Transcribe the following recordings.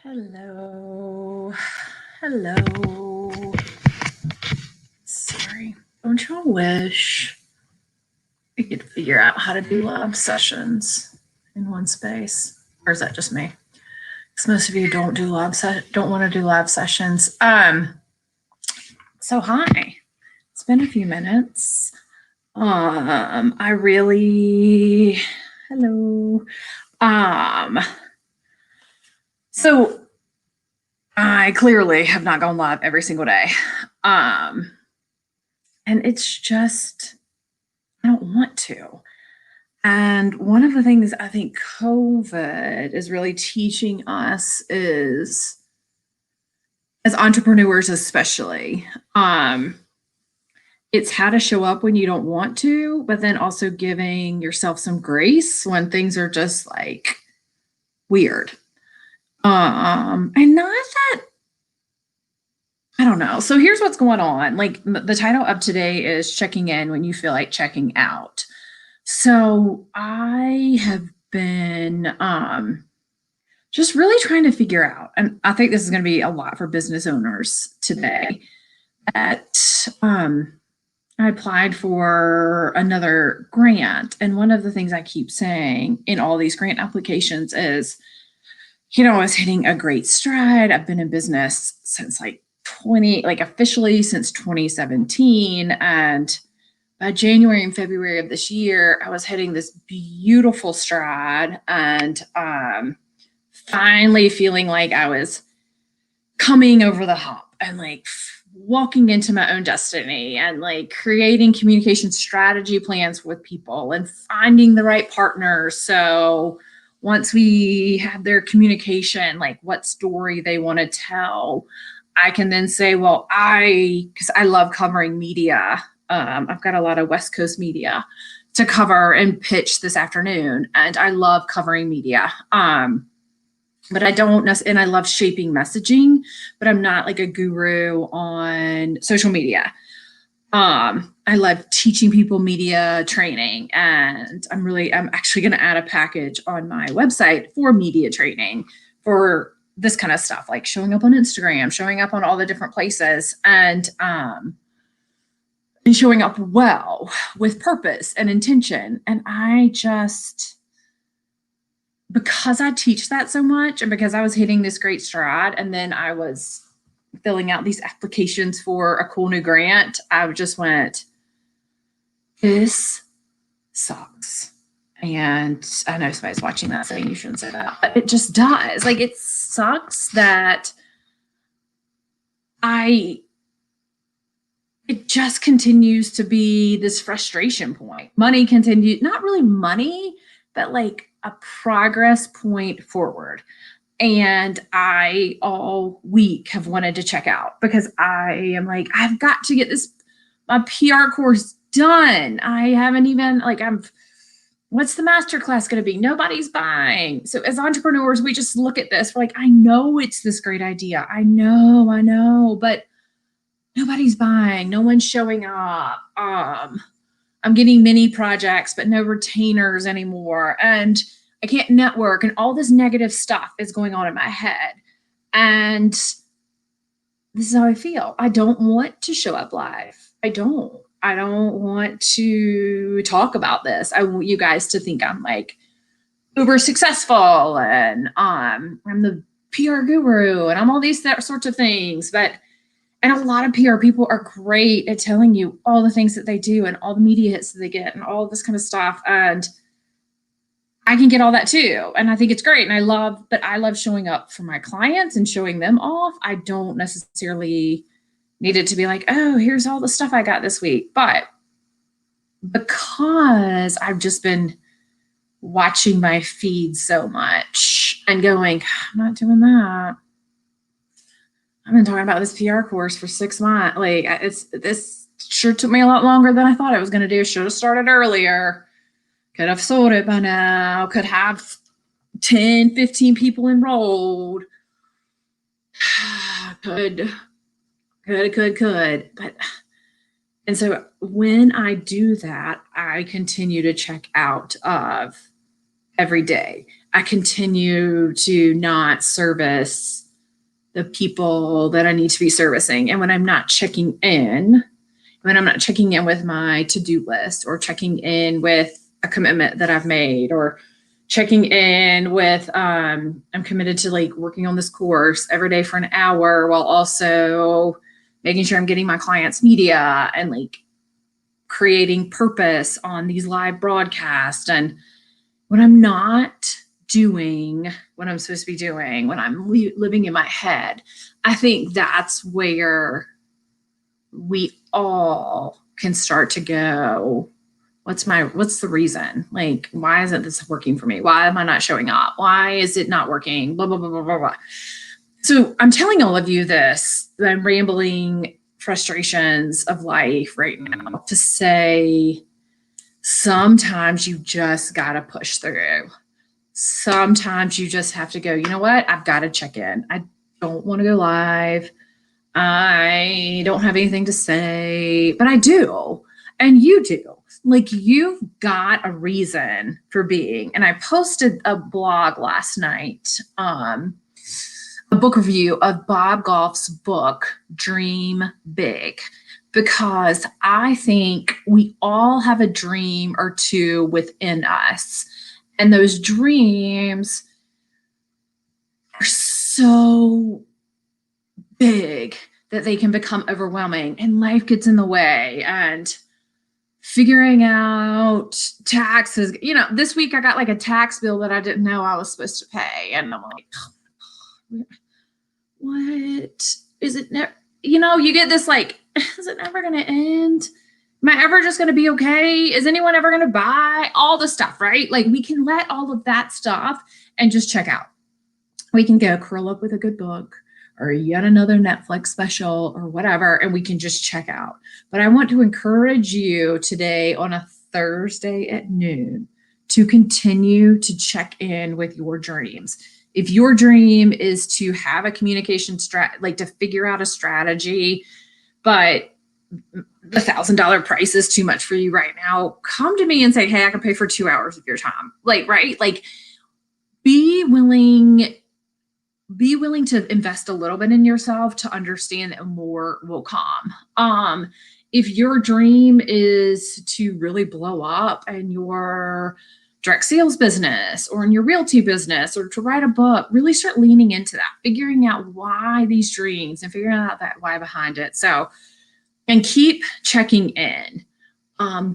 Hello. Hello. Sorry. Don't y'all wish we could figure out how to do lab sessions in one space? Or is that just me? Because most of you don't don't want to do lab sessions. So hi. It's been a few minutes. I really hello. So I clearly have not gone live every single day. And it's just, I don't want to. And one of the things I think COVID is really teaching us is, as entrepreneurs especially, it's how to show up when you don't want to, but then also giving yourself some grace when things are just like weird. And not that, I don't know. So here's what's going on. Like the title of today is checking in when you feel like checking out. So I have been just really trying to figure out, and I think this is going to be a lot for business owners today, that I applied for another grant. And one of the things I keep saying in all these grant applications is, I was hitting a great stride. I've been in business since officially since 2017. And by January and February of this year, I was hitting this beautiful stride and finally feeling like I was coming over the hump and like walking into my own destiny and like creating communication strategy plans with people and finding the right partners. So once we have their communication, like what story they want to tell, I can then say, well, because I love covering media. I've got a lot of West Coast media to cover and pitch this afternoon, and I love covering media. But I don't necessarily, and I love shaping messaging, but I'm not like a guru on social media. I love teaching people media training, and I'm actually going to add a package on my website for media training for this kind of stuff, like showing up on Instagram, showing up on all the different places, and showing up well with purpose and intention. And because I teach that so much, and because I was hitting this great stride, and then I was filling out these applications for a cool new grant, I just went, this sucks. And I know somebody's watching that saying you shouldn't say that, but it just does. Like, it sucks that it just continues to be this frustration point. Money continues, not really money, but like a progress point forward. And I all week have wanted to check out because I am like, I've got to get my PR course done. I haven't even what's the masterclass going to be? Nobody's buying. So as entrepreneurs, we just look at this. We're like, I know it's this great idea. I know, but nobody's buying. No one's showing up. I'm getting mini projects, but no retainers anymore. And I can't network, and all this negative stuff is going on in my head. And this is how I feel. I don't want to show up live. I don't want to talk about this. I want you guys to think I'm like uber successful and I'm the PR guru and I'm all these sorts of things. And a lot of PR people are great at telling you all the things that they do and all the media hits that they get and all this kind of stuff. And I can get all that too. And I think it's great. And I love showing up for my clients and showing them off. I don't necessarily need it to be like, oh, here's all the stuff I got this week. But because I've just been watching my feed so much and going, I'm not doing that. I've been talking about this PR course for 6 months. Like, this sure took me a lot longer than I thought it was going to do. Should have started earlier. Could have sold it by now. Could have 10, 15 people enrolled. Could. But, and so when I do that, I continue to check out of every day. I continue to not service the people that I need to be servicing. And when I'm not checking in with my to-do list, or checking in with a commitment that I've made, or checking in with, I'm committed to like working on this course every day for an hour, while also making sure I'm getting my clients media and like creating purpose on these live broadcasts. And when I'm not doing what I'm supposed to be doing, when I'm living in my head, I think that's where we all can start to go, what's the reason? Like, why isn't this working for me? Why am I not showing up? Why is it not working? Blah, blah, blah, blah, blah, blah. So I'm telling all of you this, I'm rambling frustrations of life right now to say, sometimes you just got to push through. Sometimes you just have to go, you know what? I've got to check in. I don't want to go live. I don't have anything to say, but I do. And you do. Like, you've got a reason for being. And I posted a blog last night, a book review of Bob Goff's book, Dream Big, because I think we all have a dream or two within us. And those dreams are so big that they can become overwhelming, and life gets in the way, and figuring out taxes. This week I got like a tax bill that I didn't know I was supposed to pay. And I'm like, what is it? You get this like, is it never going to end? Am I ever just going to be okay? Is anyone ever going to buy all the stuff, right? Like, we can let all of that stuff and just check out. We can go curl up with a good book or yet another Netflix special or whatever, and we can just check out. But I want to encourage you today on a Thursday at noon to continue to check in with your dreams. If your dream is to have a communication like to figure out a strategy, but the $1,000 price is too much for you right now, come to me and say, hey, I can pay for 2 hours of your time. Like, right? Like, be willing to invest a little bit in yourself to understand that more will come. If your dream is to really blow up in your direct sales business or in your realty business or to write a book, really start leaning into that, figuring out why these dreams and figuring out that why behind it. So, and keep checking in.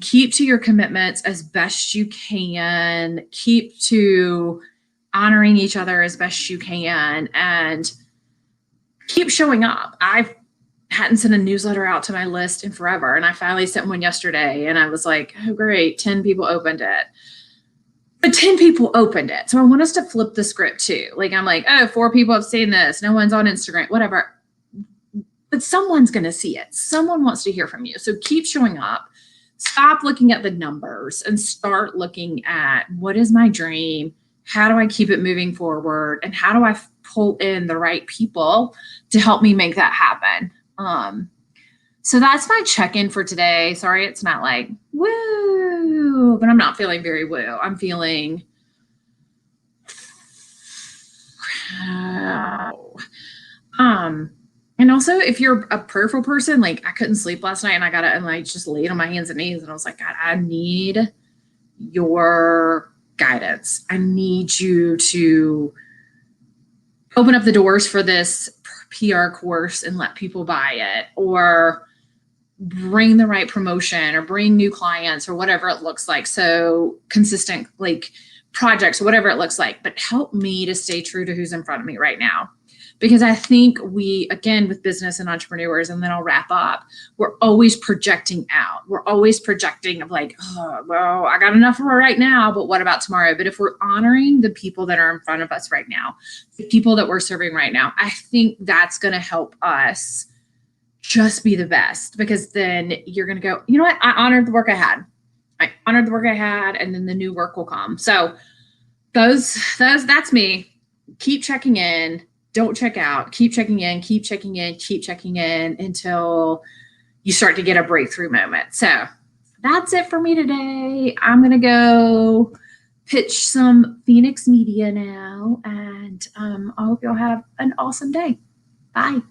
Keep to your commitments as best you can. Keep to honoring each other as best you can, and keep showing up. I hadn't sent a newsletter out to my list in forever, and I finally sent one yesterday, and I was like, oh, great, 10 people opened it. But 10 people opened it. So I want us to flip the script too. Like, I'm like, oh, 4 people have seen this. No one's on Instagram, whatever. But someone's going to see it. Someone wants to hear from you. So keep showing up. Stop looking at the numbers and start looking at, what is my dream? How do I keep it moving forward? And how do I pull in the right people to help me make that happen? So that's my check-in for today. Sorry, it's not like, woo, but I'm not feeling very woo. I'm feeling, and also, if you're a prayerful person, like, I couldn't sleep last night, and I just laid on my hands and knees, and I was like, God, I need your guidance. I need you to open up the doors for this PR course and let people buy it, or bring the right promotion, or bring new clients, or whatever it looks like. So consistent, like, projects, whatever it looks like, but help me to stay true to who's in front of me right now. Because I think we, again, with business and entrepreneurs, and then I'll wrap up, we're always projecting out. We're always projecting of like, oh, well, I got enough for right now, but what about tomorrow? But if we're honoring the people that are in front of us right now, the people that we're serving right now, I think that's going to help us just be the best, because then you're going to go, you know what? I honored the work I had. And then the new work will come. So that's me. Keep checking in. Don't check out. Keep checking in until you start to get a breakthrough moment. So that's it for me today. I'm going to go pitch some Phoenix media now, and I hope y'all have an awesome day. Bye.